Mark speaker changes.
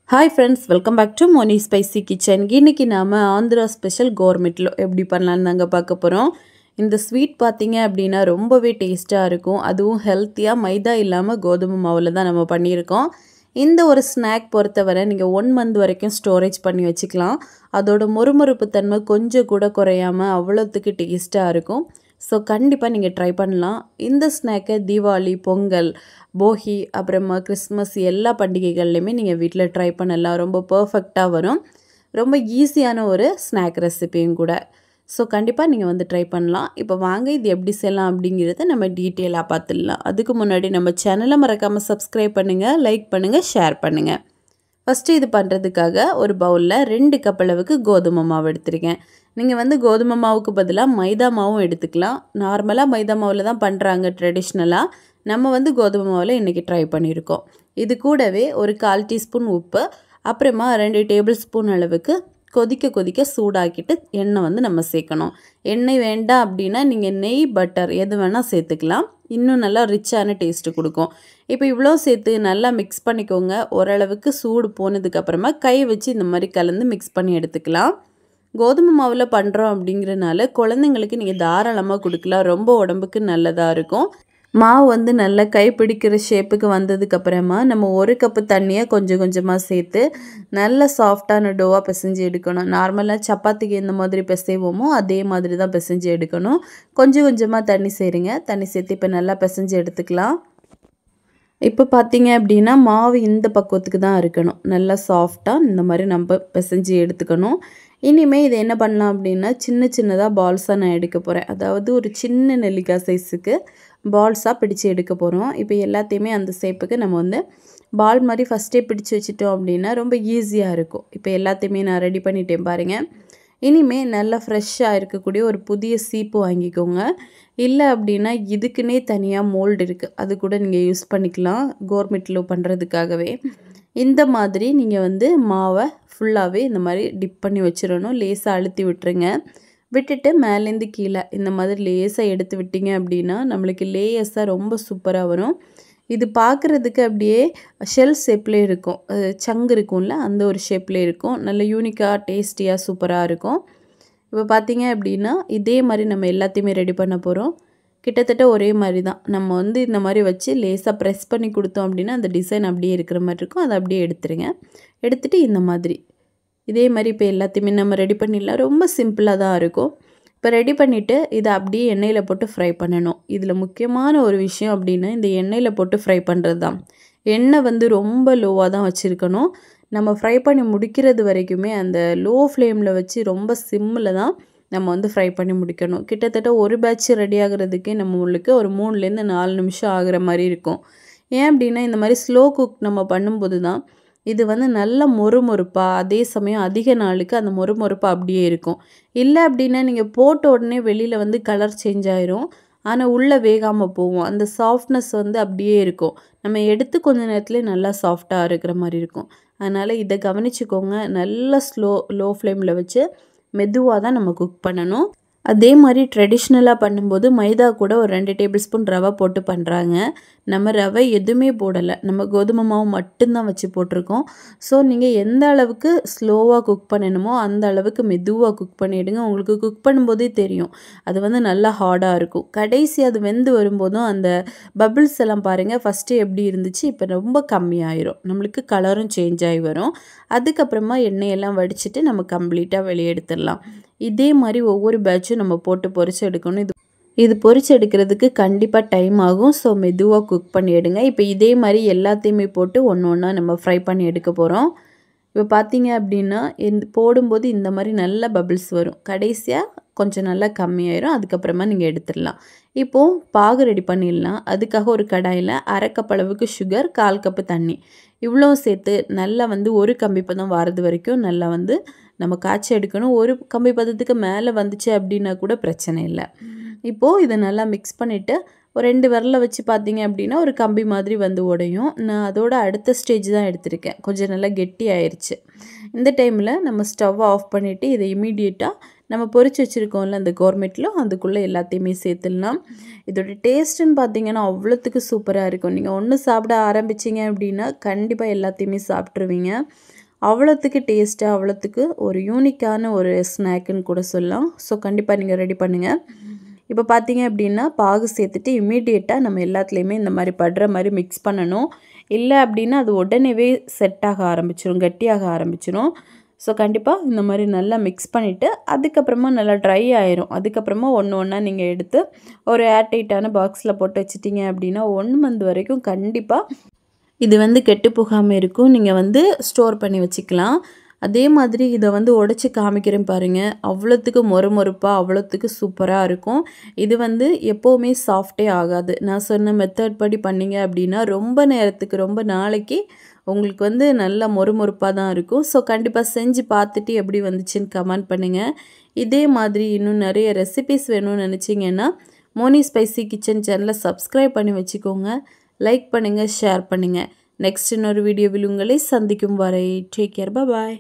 Speaker 1: Hi friends, welcome back to Moni Spicy Kitchen. இன்னைக்கு நாம Andhra special கோர்மெட்ல எப்படி பண்ணலாம்னு நாங்க பார்க்க போறோம். இந்த ஸ்வீட் பாத்தீங்க அப்படினா ரொம்பவே டேஸ்டா இருக்கும். அதுவும் ஹெல்த்தியா மைதா இல்லாம கோதுமை மாவுல தான் நம்ம பண்ணியிருக்கோம். இந்த ஒரு ஸ்நாக் பொறுத்தவரை நீங்க 1 மந்த் வரைக்கும் ஸ்டோரேஜ் பண்ணி வச்சுக்கலாம். அதோட மொறுமொறுப்பு தன்மை கொஞ்சம் கூட குறையாம அவ்வளவுக்கு டேஸ்டா இருக்கும். ஸோ கண்டிப்பாக நீங்கள் ட்ரை பண்ணலாம். இந்த ஸ்நாக்கை தீபாவளி, பொங்கல், போகி, அப்புறமா கிறிஸ்மஸ் எல்லா பண்டிகைகள்லையுமே நீங்கள் வீட்டில் ட்ரை பண்ணலாம். ரொம்ப பர்ஃபெக்டாக வரும். ரொம்ப ஈஸியான ஒரு ஸ்நாக் ரெசிபியும் கூட. ஸோ கண்டிப்பாக நீங்கள் வந்து ட்ரை பண்ணலாம். இப்போ வாங்க இது எப்படி செய்யலாம் அப்படிங்கிறத நம்ம டீட்டெயிலாக பார்த்துடலாம். அதுக்கு முன்னாடி நம்ம சேனலை மறக்காமல் சப்ஸ்கிரைப் பண்ணுங்கள், லைக் பண்ணுங்கள், ஷேர் பண்ணுங்கள். ஃபஸ்ட்டு இது பண்ணுறதுக்காக ஒரு பவுலில் 2 கப் அளவுக்கு கோதுமை மாவு எடுத்துருக்கேன். நீங்கள் வந்து கோதுமை மாவுக்கு பதிலாக மைதா மாவும் எடுத்துக்கலாம். நார்மலாக மைதா மாவில் தான் பண்ணுறாங்க ட்ரெடிஷ்னலாக. நம்ம வந்து கோதுமை மாவில் இன்றைக்கி ட்ரை பண்ணியிருக்கோம். இது கூடவே ஒரு 1/4 டீஸ்பூன் உப்பு, அப்புறமா 2 டேபிள் ஸ்பூன் அளவுக்கு கொதிக்க சூடாக்கிட்டு எண்ணெய் வந்து நம்ம சேர்க்கணும். எண்ணெய் வேண்டாம் அப்படின்னா நீங்கள் நெய், பட்டர் எது வேணால் சேர்த்துக்கலாம். இன்னும் நல்லா ரிச்சான டேஸ்ட்டு கொடுக்கும். இப்போ இவ்வளோ சேர்த்து நல்லா மிக்ஸ் பண்ணிக்கோங்க. ஓரளவுக்கு சூடு போனதுக்கப்புறமா கை வச்சு இந்த மாதிரி கலந்து மிக்ஸ் பண்ணி எடுத்துக்கலாம். கோதுமை மாவில் பண்ணுறோம் அப்படிங்கிறனால குழந்தைங்களுக்கு நீங்கள் தாராளமாக கொடுக்கலாம். ரொம்ப உடம்புக்கு நல்லதாக இருக்கும். மாவு வந்து நல்லா கை பிடிக்கிற ஷேப்புக்கு வந்ததுக்கப்புறமா நம்ம 1 கப்பு தண்ணியை கொஞ்சம் கொஞ்சமாக சேர்த்து நல்ல சாஃப்டான டோவாக பிசைஞ்சு எடுக்கணும். நார்மலாக சப்பாத்திக்கு எந்த மாதிரி பிசைவோமோ அதே மாதிரி தான் பிசைஞ்சு எடுக்கணும். கொஞ்சம் கொஞ்சமாக தண்ணி சேருங்க. தண்ணி சேர்த்து இப்போ நல்லா பிசைஞ்சு எடுத்துக்கலாம். இப்போ பார்த்தீங்க அப்படின்னா மாவு இந்த பக்குவத்துக்கு தான் இருக்கணும். நல்லா சாஃப்டாக இந்த மாதிரி நம்ம பிசைஞ்சு எடுத்துக்கணும். இனிமேல் இதை என்ன பண்ணலாம் அப்படின்னா சின்னதாக பால்ஸாக நான் எடுக்க போகிறேன். அதாவது ஒரு சின்ன நெல்லிக்காய் சைஸுக்கு பால்ஸாக பிடிச்சி எடுக்க போகிறோம். இப்போ எல்லாத்தையுமே அந்த ஷேப்புக்கு நம்ம வந்து பால் மாதிரி ஃபஸ்ட்டே பிடிச்சி வச்சிட்டோம் அப்படின்னா ரொம்ப ஈஸியாக இருக்கும். இப்போ எல்லாத்தையுமே நான் ரெடி பண்ணிட்டேன் பாருங்கள். இனிமேல் நல்லா ஃப்ரெஷ்ஷாக இருக்கக்கூடிய ஒரு புதிய சீப்பு வாங்கிக்கோங்க. இல்லை அப்படின்னா இதுக்குன்னே தனியாக மோல்டு இருக்குது, அது கூட நீங்கள் யூஸ் பண்ணிக்கலாம் கோர்மெட்டில் பண்ணுறதுக்காகவே. இந்த மாதிரி நீங்கள் வந்து மாவை ஃபுல்லாகவே இந்த மாதிரி டிப் பண்ணி வச்சிடணும். லேசாக அழுத்தி விட்டுருங்க. விட்டுட்டு மேலேருந்து கீழே இந்த மாதிரி லேசாக எடுத்து விட்டீங்க அப்படின்னா நம்மளுக்கு லேயர்ஸாக ரொம்ப சூப்பராக வரும். இது பார்க்குறதுக்கு அப்படியே ஷெல் ஷேப்லேயே இருக்கும். சங்கு இருக்கும்ல அந்த ஒரு ஷேப்லேயே இருக்கும். நல்ல யூனிக்காக டேஸ்டியாக சூப்பராக இருக்கும். இப்போ பார்த்தீங்க அப்படின்னா இதே மாதிரி நம்ம எல்லாத்தையுமே ரெடி பண்ண போகிறோம். கிட்டத்தட்ட ஒரே மாதிரி தான். நம்ம வந்து இந்த மாதிரி வச்சு லேசாக ப்ரெஸ் பண்ணி கொடுத்தோம் அப்படின்னா அந்த டிசைன் அப்படியே இருக்கிற மாதிரி இருக்கும். அதை அப்படியே எடுத்துருங்க. எடுத்துகிட்டு இந்த மாதிரி இதே மாதிரி இப்போ எல்லாத்தையுமே நம்ம ரெடி பண்ணிடலாம். ரொம்ப சிம்பிளாக தான் இருக்கும். இப்போ ரெடி பண்ணிவிட்டு இதை அப்படியே எண்ணெயில் போட்டு ஃப்ரை பண்ணணும். இதில் முக்கியமான ஒரு விஷயம் அப்படின்னா இந்த எண்ணெயில் போட்டு ஃப்ரை பண்ணுறது தான். எண்ணெய் வந்து ரொம்ப லோவாக தான் வச்சுருக்கணும். நம்ம ஃப்ரை பண்ணி முடிக்கிறது வரைக்குமே அந்த லோ ஃப்ளேமில் வச்சு ரொம்ப சிம்மில் தான் நம்ம வந்து ஃப்ரை பண்ணி முடிக்கணும். கிட்டத்தட்ட ஒரு பேட்ச் ரெடி ஆகிறதுக்கே நம்மளுக்கு ஒரு 3லேருந்து 4 நிமிஷம் ஆகிற மாதிரி இருக்கும். ஏன் அப்படின்னா இந்த மாதிரி ஸ்லோ குக் நம்ம பண்ணும்போது தான் இது வந்து நல்ல மொறுமொறுப்பாக, அதே சமயம் அதிக நாளுக்கு அந்த மொறுமொறுப்பாக அப்படியே இருக்கும். இல்லை அப்படின்னா நீங்கள் போட்ட உடனே வெளியில் வந்து கலர் சேஞ்ச் ஆயிரும். ஆனால் உள்ளே வேகாமல் போகும். அந்த சாஃப்ட்னஸ் வந்து அப்படியே இருக்கும். நம்ம எடுத்து கொஞ்ச நேரத்துலேயே நல்லா சாஃப்டாக இருக்கிற மாதிரி இருக்கும். அதனால் இதை கவனிச்சுக்கோங்க. நல்லா லோ ஃப்ளேமில் வச்சு மெதுவாக தான் நம்ம குக் பண்ணணும். அதே மாதிரி ட்ரெடிஷ்னலாக பண்ணும்போது மைதா கூட ஒரு 2 டேபிள் ஸ்பூன் ரவை போட்டு பண்ணுறாங்க. நம்ம ரவை எதுவுமே போடலை. நம்ம கோதுமை மாவு மட்டும்தான் வச்சு போட்டிருக்கோம். ஸோ நீங்கள் எந்த அளவுக்கு ஸ்லோவாக குக் பண்ணணுமோ அந்த அளவுக்கு மெதுவாக குக் பண்ணிவிடுங்க. உங்களுக்கு குக் பண்ணும்போதே தெரியும் அது வந்து நல்லா ஹார்டாக இருக்கும். கடைசி அது வெந்து வரும்போதும் அந்த பபிள்ஸ் எல்லாம் பாருங்கள். ஃபஸ்ட்டு எப்படி இருந்துச்சு, இப்போ ரொம்ப கம்மியாயிரும். நம்மளுக்கு கலரும் சேஞ்ச் ஆகி வரும். அதுக்கப்புறமா எண்ணெயெல்லாம் வடிச்சிட்டு நம்ம கம்ப்ளீட்டாக வெளியே எடுத்துடலாம். இதே மாதிரி ஒவ்வொரு பேட்சும் நம்ம போட்டு பொரிச்சு எடுக்கணும். இது பொரிச்சு எடுக்கிறதுக்கு கண்டிப்பாக டைம் ஆகும். ஸோ மெதுவாக குக் பண்ணி எடுங்க. இப்போ இதே மாதிரி எல்லாத்தையுமே போட்டு ஒன்று ஒன்றா நம்ம ஃப்ரை பண்ணி எடுக்க போகிறோம். இப்போ பார்த்தீங்க அப்படின்னா போடும்போது இந்த மாதிரி நல்ல பபிள்ஸ் வரும். கடைசியாக கொஞ்சம் நல்லா கம்மியாயிரும். அதுக்கப்புறமா நீங்கள் எடுத்துடலாம். இப்போது பாகு ரெடி பண்ணிடலாம். அதுக்காக ஒரு கடாயில் 1/2 கப் அளவுக்கு சுகர், 1/4 கப்பு தண்ணி இவ்வளோ சேர்த்து நல்லா வந்து ஒரு கம்பி பதம் வரது வரைக்கும் நல்லா வந்து நம்ம காய்ச்சி எடுக்கணும். ஒரு கம்பி பதத்துக்கு மேலே வந்துச்சு அப்படின்னா கூட பிரச்சனை இல்லை. இப்போது இதை நல்லா மிக்ஸ் பண்ணிவிட்டு ஒரு 2 விரலை வச்சு பார்த்தீங்க அப்படின்னா ஒரு கம்பி மாதிரி வந்து உடையும். நான் அதோட அடுத்த ஸ்டேஜ் தான் எடுத்திருக்கேன். கொஞ்சம் நல்லா கெட்டி ஆயிடுச்சு. இந்த டைமில் நம்ம ஸ்டவ் ஆஃப் பண்ணிவிட்டு இதை இமீடியட்டாக நம்ம பொரிச்சு வச்சுருக்கோம்ல அந்த கோர்மெட்டில் அதுக்குள்ளே எல்லாத்தையுமே சேர்த்துடலாம். இதோட டேஸ்ட்டுன்னு பார்த்தீங்கன்னா அவ்வளோத்துக்கு சூப்பராக இருக்கும். நீங்கள் ஒன்று சாப்பிட ஆரம்பிச்சிங்க அப்படின்னா கண்டிப்பாக எல்லாத்தையுமே சாப்பிட்ருவீங்க. அவ்வளோத்துக்கு டேஸ்ட்டாக அவ்வளோத்துக்கு ஒரு யூனிக்கான ஒரு ஸ்நாக்குன்னு கூட சொல்லலாம். ஸோ கண்டிப்பாக நீங்கள் ரெடி பண்ணுங்கள். இப்போ பார்த்தீங்க அப்படின்னா பாகு சேர்த்துட்டு இம்மீடியட்டாக நம்ம எல்லாத்துலேயுமே இந்த மாதிரி படுற மாதிரி மிக்ஸ் பண்ணணும். இல்லை அப்படின்னா அது உடனேவே செட் ஆக ஆரம்பிச்சிடும், கட்டியாக ஆரம்பிச்சிடும். ஸோ கண்டிப்பாக இந்த மாதிரி நல்லா மிக்ஸ் பண்ணிவிட்டு அதுக்கப்புறமா நல்லா ட்ரை ஆயிரும். அதுக்கப்புறமா ஒன்று ஒன்றா நீங்கள் எடுத்து ஒரு ஏர்டைட்டான பாக்ஸில் போட்டு வச்சிட்டிங்க அப்படின்னா 1 மந்த் வரைக்கும் கண்டிப்பாக இது கெட்டு போகாமல் இருக்கும். நீங்கள் ஸ்டோர் பண்ணி வச்சுக்கலாம். அதே மாதிரி இதை உடைச்சி காமிக்கிறேன் பாருங்கள். அவ்வளோத்துக்கு மொறுமொறுப்பாக அவ்வளோத்துக்கு சூப்பராக இருக்கும். இது எப்போவுமே சாஃப்டே ஆகாது. நான் சொன்ன மெத்தட் படி பண்ணிங்க அப்படின்னா ரொம்ப நேரத்துக்கு ரொம்ப நாளைக்கு உங்களுக்கு நல்லா மொறுமொறுப்பாக தான் இருக்கும். ஸோ கண்டிப்பாக செஞ்சு பார்த்துட்டு எப்படி வந்துச்சுன்னு கமெண்ட் பண்ணுங்கள். இதே மாதிரி இன்னும் நிறைய ரெசிபிஸ் வேணும்னு நினச்சிங்கன்னா மோனி ஸ்பைசி கிச்சன் சேனலை சப்ஸ்கிரைப் பண்ணி வச்சுக்கோங்க. லைக் பண்ணுங்கள், ஷேர் பண்ணுங்கள். நெக்ஸ்ட் இன்னொரு வீடியோவில் உங்களை சந்திக்கும் வரை டேக் கேர், பாய்.